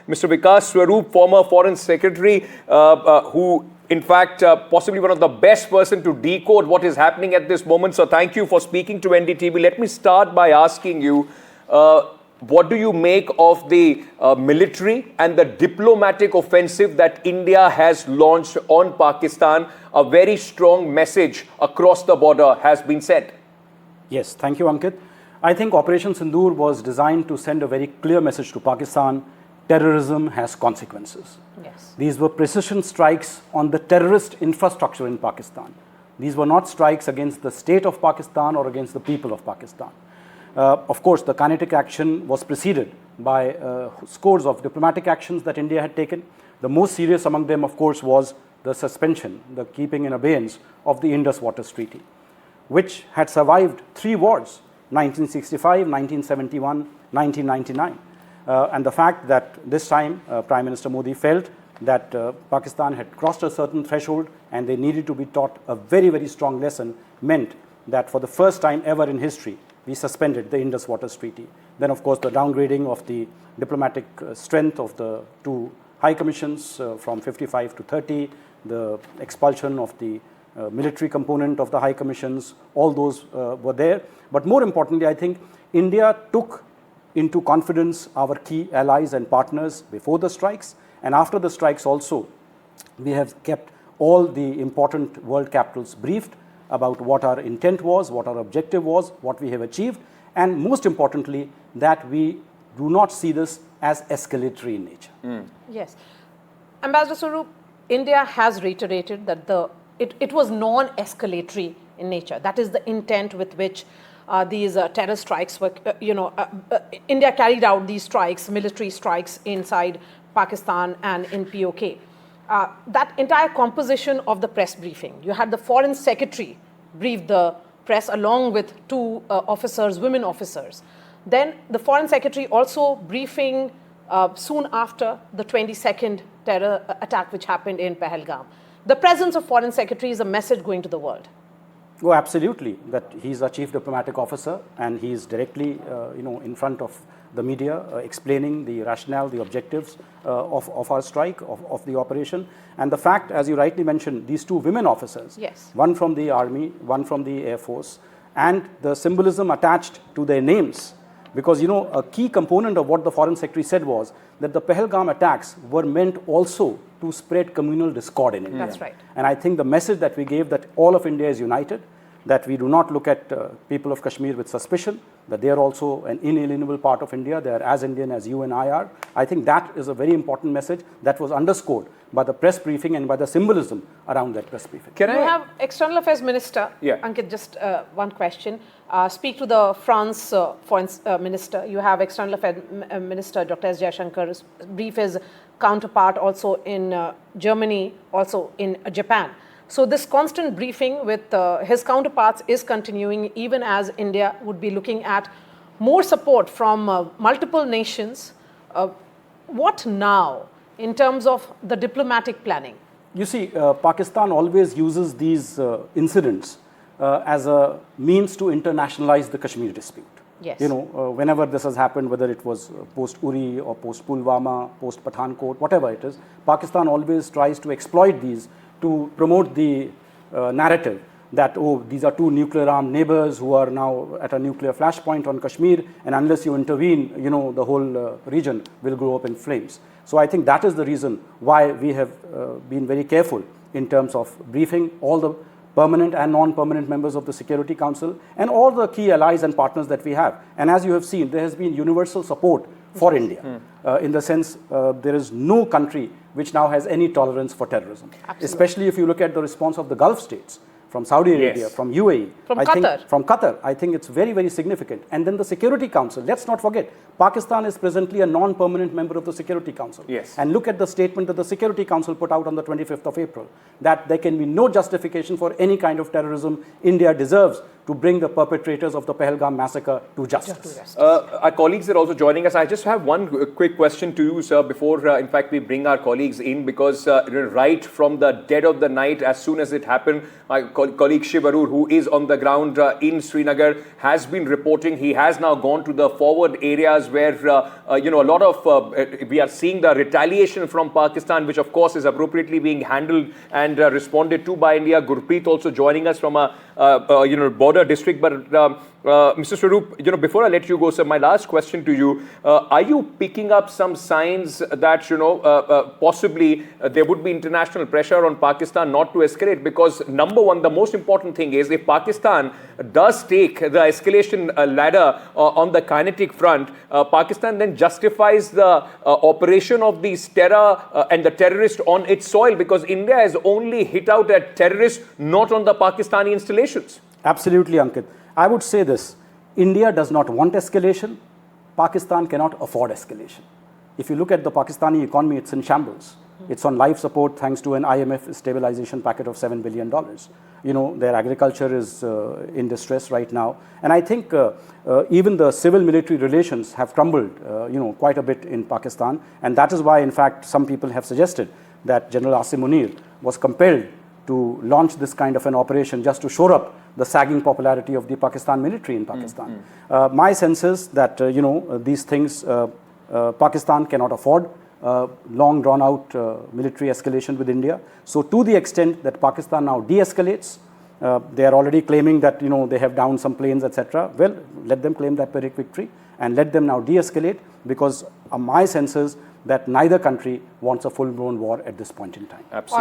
Mr. Vikas Swarup, former Foreign Secretary, who in fact, possibly one of the best person to decode what is happening at this moment. So thank you for speaking to NDTV. Let me start by asking you, what do you make of the military and the diplomatic offensive that India has launched on Pakistan? A very strong message across the border has been sent. Yes, thank you, Ankit. I think Operation Sindoor was designed to send a very clear message to Pakistan. Terrorism has consequences. Yes. These were precision strikes on the terrorist infrastructure in Pakistan. These were not strikes against the state of Pakistan or against the people of Pakistan. Of course, the kinetic action was preceded by scores of diplomatic actions that India had taken. The most serious among them, of course, was the suspension, the keeping in abeyance of the Indus Waters Treaty, which had survived 3 wars, 1965, 1971, 1999. And the fact that this time Prime Minister Modi felt that Pakistan had crossed a certain threshold and they needed to be taught a very, very strong lesson meant that for the first time ever in history, we suspended the Indus Waters Treaty. Then, of course, the downgrading of the diplomatic strength of the 2 high commissions from 55 to 30, the expulsion of the military component of the high commissions, all those were there. But more importantly, I think India took into confidence our key allies and partners before the strikes, and after the strikes also, we have kept all the important world capitals briefed about what our intent was, what our objective was, what we have achieved, and most importantly, that we do not see this as escalatory in nature. Yes. Ambassador Swarup, India has reiterated that it was non-escalatory in nature. That is the intent with which these terror strikes were, India carried out these strikes, military strikes inside Pakistan and in POK. That entire composition of the press briefing, you had the Foreign Secretary brief the press along with 2 officers, women officers. Then the Foreign Secretary also briefing soon after the 22nd terror attack which happened in Pahalgam. The presence of Foreign Secretary is a message going to the world. Oh, absolutely. That he's a chief diplomatic officer and he is directly, in front of the media explaining the rationale, the objectives of our strike, of the operation. And the fact, as you rightly mentioned, these 2 women officers, yes, one from the army, one from the Air Force, and the symbolism attached to their names. Because, a key component of what the Foreign Secretary said was that the Pahalgam attacks were meant also to spread communal discord in India. That's right. And I think the message that we gave that all of India is united, that we do not look at people of Kashmir with suspicion, that they are also an inalienable part of India, they are as Indian as you and I are. I think that is a very important message that was underscored by the press briefing and by the symbolism around that press briefing. You have External Affairs Minister, Ankit, just one question. Speak to the France Foreign Minister. You have External Affairs Minister Dr. S. Jaishankar brief his counterpart also in Germany, also in Japan. So this constant briefing with his counterparts is continuing even as India would be looking at more support from multiple nations. What now in terms of the diplomatic planning? You see, Pakistan always uses these incidents as a means to internationalize the Kashmir dispute. Yes. Whenever this has happened, whether it was post-Uri or post-Pulwama, post-Pathankot, whatever it is, Pakistan always tries to exploit these to promote the narrative that, these are 2 nuclear-armed neighbors who are now at a nuclear flashpoint on Kashmir, and unless you intervene, the whole region will go up in flames. So I think that is the reason why we have been very careful in terms of briefing all the permanent and non-permanent members of the Security Council and all the key allies and partners that we have. And as you have seen, there has been universal support for India, in the sense there is no country which now has any tolerance for terrorism. Absolutely. Especially if you look at the response of the Gulf states, from Saudi Arabia, from UAE, from Qatar. I think it's very, very significant. And then the Security Council, let's not forget, Pakistan is presently a non-permanent member of the Security Council. Yes. And look at the statement that the Security Council put out on the 25th of April, that there can be no justification for any kind of terrorism. India deserves to bring the perpetrators of the Pahalgam massacre to justice. Our colleagues are also joining us. I just have one quick question to you, sir, before, in fact, we bring our colleagues in, because right from the dead of the night, as soon as it happened, my colleague Shiv Arur, who is on the ground in Srinagar, has been reporting. He has now gone to the forward areas where, a lot of, we are seeing the retaliation from Pakistan, which of course is appropriately being handled and responded to by India. Gurpreet also joining us from a border district. But Mr. Swarup, before I let you go, sir, my last question to you: are you picking up some signs that possibly there would be international pressure on Pakistan not to escalate? Because number one, the most important thing is, if Pakistan does take the escalation ladder on the kinetic front, Pakistan then justifies the operation of these terror and the terrorists on its soil, because India has only hit out at terrorists, not on the Pakistani installations. Absolutely, Ankit. I would say this: India does not want escalation. Pakistan cannot afford escalation. If you look at the Pakistani economy, it's in shambles. It's on life support thanks to an IMF stabilization packet of $7 billion. Their agriculture is in distress right now. And I think even the civil-military relations have crumbled, quite a bit in Pakistan. And that is why, in fact, some people have suggested that General Asim Munir was compelled to launch this kind of an operation just to shore up the sagging popularity of the Pakistan military in Pakistan. My sense is that, these things, Pakistan cannot afford long drawn-out military escalation with India. So to the extent that Pakistan now de-escalates, they are already claiming that, they have downed some planes, etc. Well, let them claim that Pyrrhic victory and let them now de-escalate, because my sense is that neither country wants a full-blown war at this point in time. Absolutely.